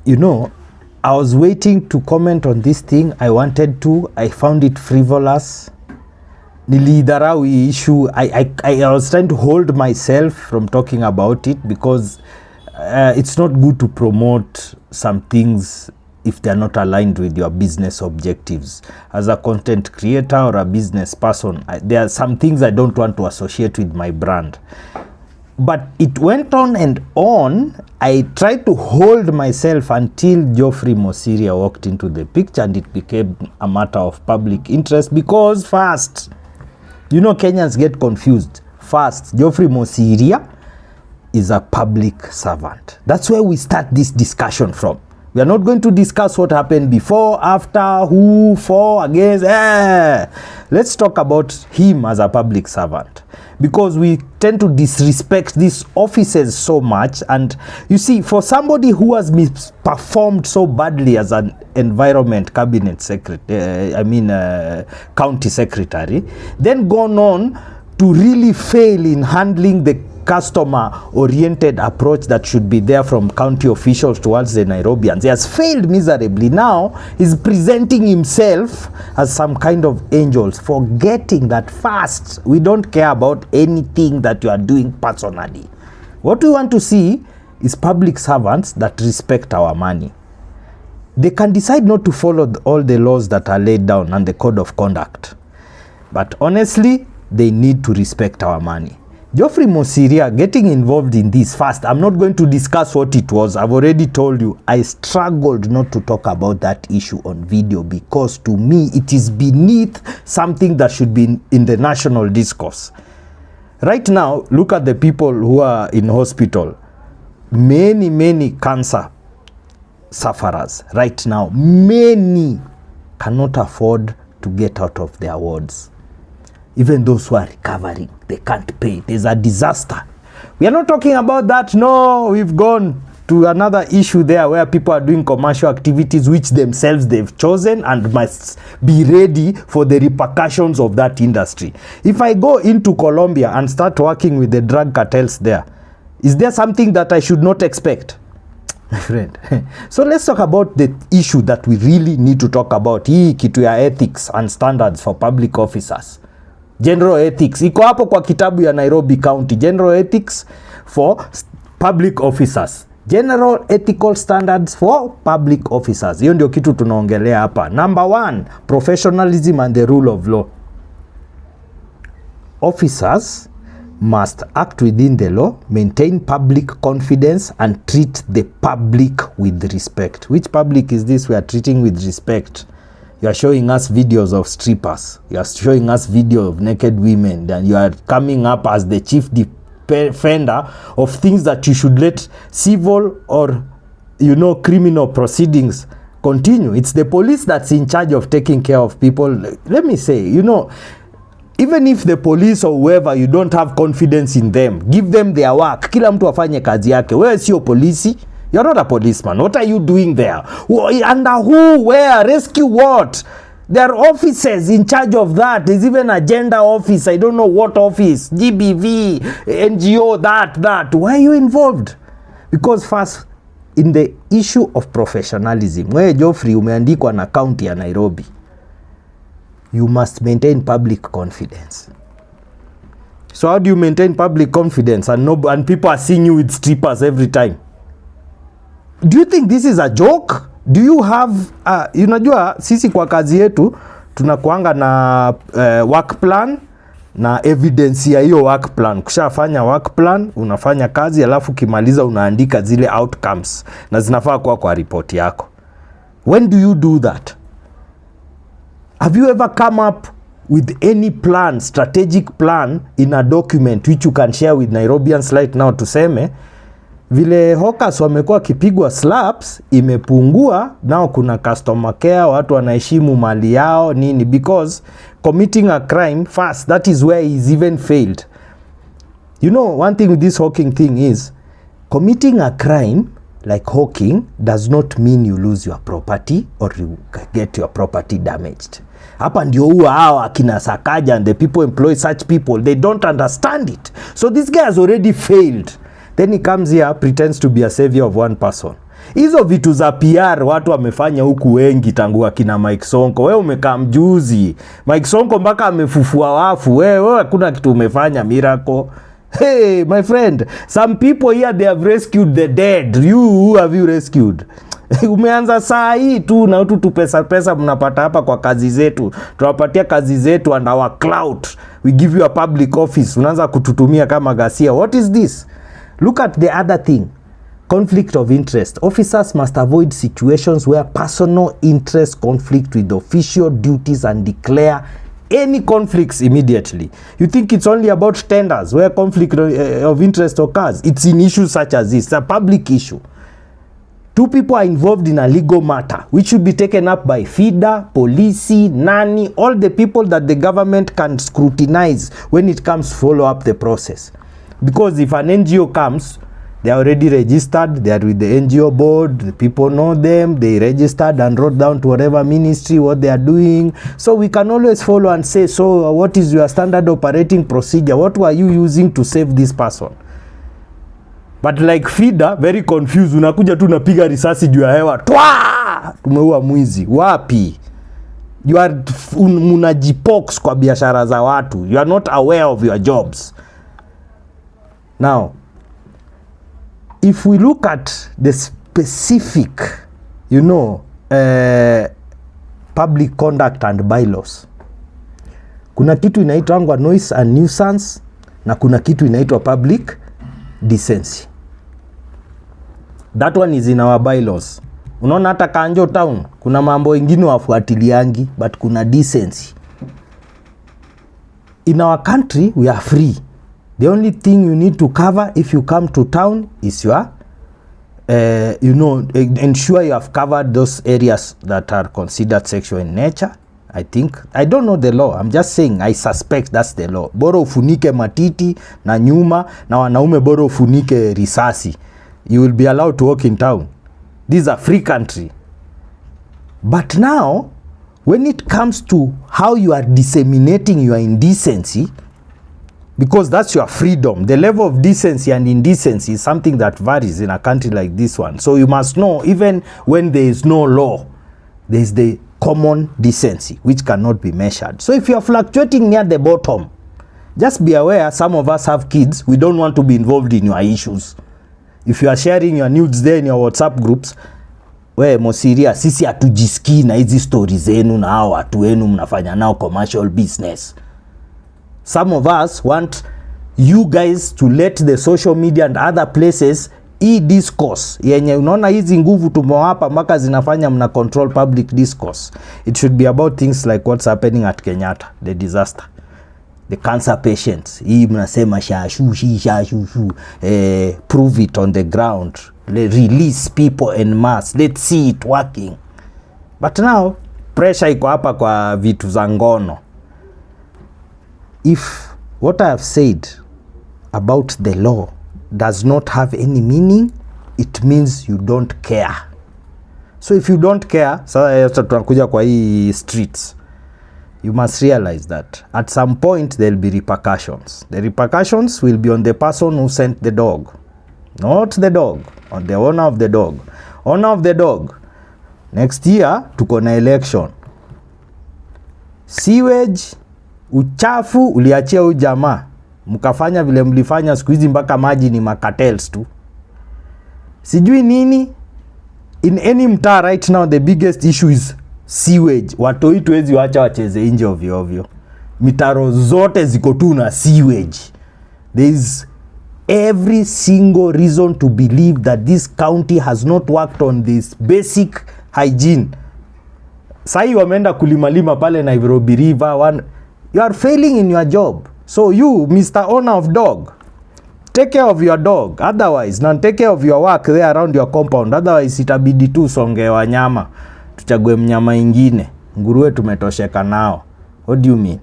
you know, I was waiting to comment on this thing. I wanted to. I found it frivolous. Nilidharau issue. I was trying to hold myself from talking about it because it's not good to promote some things if they're not aligned with your business objectives. As a content creator or a business person, there are some things I don't want to associate with my brand. But it went on and on. I tried to hold myself until Geoffrey Mosiria walked into the picture, and it became a matter of public interest because first, you know, Kenyans get confused. First, Geoffrey Mosiria is a public servant. That's where we start this discussion from. We are not going to discuss what happened before, after, who, for, against. Let's talk about him as a public servant, because we tend to disrespect these offices so much. And you see, for somebody who has performed so badly as an environment cabinet secretary, county secretary, then gone on to really fail in handling the customer-oriented approach that should be there from county officials towards the Nairobians. He has failed miserably. Now he's presenting himself as some kind of angels, forgetting that first, we don't care about anything that you are doing personally. What we want to see is public servants that respect our money. They can decide not to follow all the laws that are laid down and the code of conduct, but honestly, they need to respect our money. Geoffrey Mosiria getting involved in this first, I'm not going to discuss what it was. I've already told you, I struggled not to talk about that issue on video because to me, it is beneath something that should be in the national discourse. Right now, look at the people who are in hospital. Many cancer sufferers right now, many cannot afford to get out of their wards. Even those who are recovering, they can't pay. There's a disaster. We are not talking about that. No, we've gone to another issue there where people are doing commercial activities which themselves they've chosen and must be ready for the repercussions of that industry. If I go into Colombia and start working with the drug cartels there, is there something that I should not expect? My friend. So let's talk about the issue that we really need to talk about. Hii kitu ya ethics and standards for public officers. General ethics. Iko hapo kwa kitabu ya Nairobi County. General ethics for public officers. General ethical standards for public officers. Hiyo ndio kitu tunaongelea hapa. Number 1, professionalism and the rule of law. Officers must act within the law, maintain public confidence, and treat the public with respect. Which public is this we are treating with respect? You are showing us videos of strippers. You are showing us video of naked women. Then you are coming up as the chief defender of things that you should let civil or, criminal proceedings continue. It's the police that's in charge of taking care of people. Let me say, even if the police or whoever, you don't have confidence in them, give them their work. Kila mtu afanye kazi yake. Wewe sio polisi. You're not a policeman. What are you doing there? Under who? Where? Rescue what? There are officers in charge of that. There's even a gender office. I don't know what office. GBV, NGO, that. Why are you involved? Because first, in the issue of professionalism, where Geoffrey umeandikwa na county ya Nairobi, you must maintain public confidence. So how do you maintain public confidence and people are seeing you with strippers every time? Do you think this is a joke? Do you have unajua sisi kwa kazi yetu tunakuanga na work plan na evidence ya hiyo work plan. Kushafanya work plan, unafanya kazi alafu kimaliza unaandika zile outcomes na zinafaa kwa report yako. When do you do that? Have you ever come up with any plan, strategic plan in a document which you can share with Nairobians right now tuseme vile hawkers wamekuwa kipigwa slaps imepungua, nao kuna customer care, watu wanaheshimu mali yao nini, because committing a crime first, that is where he's even failed. One thing with this hawking thing is committing a crime like hawking does not mean you lose your property or you get your property damaged. Hapa ndio huwa hao akina Sakaja and the people employ such people, they don't understand it. So this guy has already failed. Then he comes here, pretends to be a savior of one person. Hizo vitu za PR watu wamefanya huku wengi tangu akina Mike Sonko. Wewe umekaa mjuzi. Mike Sonko mpaka amefufua wafu. Wewe hakuna kitu umefanya miracle. Hey my friend, some people here they have rescued the dead. You, who have you rescued? Umeanza saa hii tu na tu pesa mnapata hapa kwa kazi zetu. Tunapatia kazi zetu and our clout. We give you a public office. Unaanza kututumia kama Gasia. What is this? Look at the other thing. Conflict of interest. Officers must avoid situations where personal interest conflict with official duties and declare any conflicts immediately. You think it's only about tenders where conflict of interest occurs? It's in issues such as this. It's a public issue. Two people are involved in a legal matter which should be taken up by FIDA, police, nani, all the people that the government can scrutinize when it comes to follow up the process. Because if an NGO comes, they are already registered, they are with the NGO board, the people know them, they registered and wrote down to whatever ministry what they are doing. So we can always follow and say, so what is your standard operating procedure? What were you using to save this person? But like FIDA, very confused, unakuja tu unapiga risasi juu ya hewa. Twa! Tumeua mwizi. Wapi? You are munajipox kwa biashara za watu. You are not aware of your jobs. Now, if we look at the specific, public conduct and bylaws, kuna kitu inaitwa noise and nuisance na kuna kitu inaitwa public decency. That one is in our bylaws. Unaona hata Kanjo town kuna mambo ingine wafuatiliangi, but kuna decency. In our country we are free. The only thing you need to cover if you come to town is your ensure you have covered those areas that are considered sexual in nature. I don't know the law. I'm just saying I suspect that's the law. Bora ufunike matiti na nyuma na wanaume bora ufunike risasi. You will be allowed to walk in town. This is a free country. But now, when it comes to how you are disseminating your indecency, because that's your freedom, the level of decency and indecency is something that varies in a country like this one. So you must know, even when there is no law, there is the common decency, which cannot be measured. So if you are fluctuating near the bottom, just be aware some of us have kids. We don't want to be involved in your issues. If you are sharing your nudes there in your WhatsApp groups, we Mosiria, sisi hatujisikii na hizi stories zenu na hao watu wenu mnafanya nao commercial business. Some of us want you guys to let the social media and other places discourse yenye unaona hizi nguvu tumewapa mpaka zinafanya mna control public discourse. It should be about things like what's happening at Kenyatta, the disaster, the cancer patients. Hii mnasema shashu, prove it on the ground, release people en mass, let's see it working. But now pressure iko hapa kwa vitu za ngono. If what I have said about the law does not have any meaning, it means you don't care. So if you don't care, sasa tunakuja kwa hii streets, you must realize that at some point there will be repercussions. The repercussions will be on the person who sent the dog, not the dog, on the owner of the dog. Owner of the dog, next year tuko na election. Sewage, uchafu uliachia huyu jamaa, mkafanya vile mlifanya siku hizi mpaka maji ni makatels tu. Sijui nini. In any mtaa right now the biggest issue is sewage. Watoi tuwezi wacha wacheze nje ovyo ovyo. Mitaro zote ziko tu na sewage. There is every single reason to believe that this county has not worked on this basic hygiene. Sai wameenda kulimalima pale Nairobi River. You are failing in your job. So you, Mr. Owner of dog, take care of your dog. Otherwise, now take care of your work there around your compound. Otherwise, itabidi tu songe wanyama. Tuchague mnyama ingine. Nguruwe tumetosheka nao. What do you mean?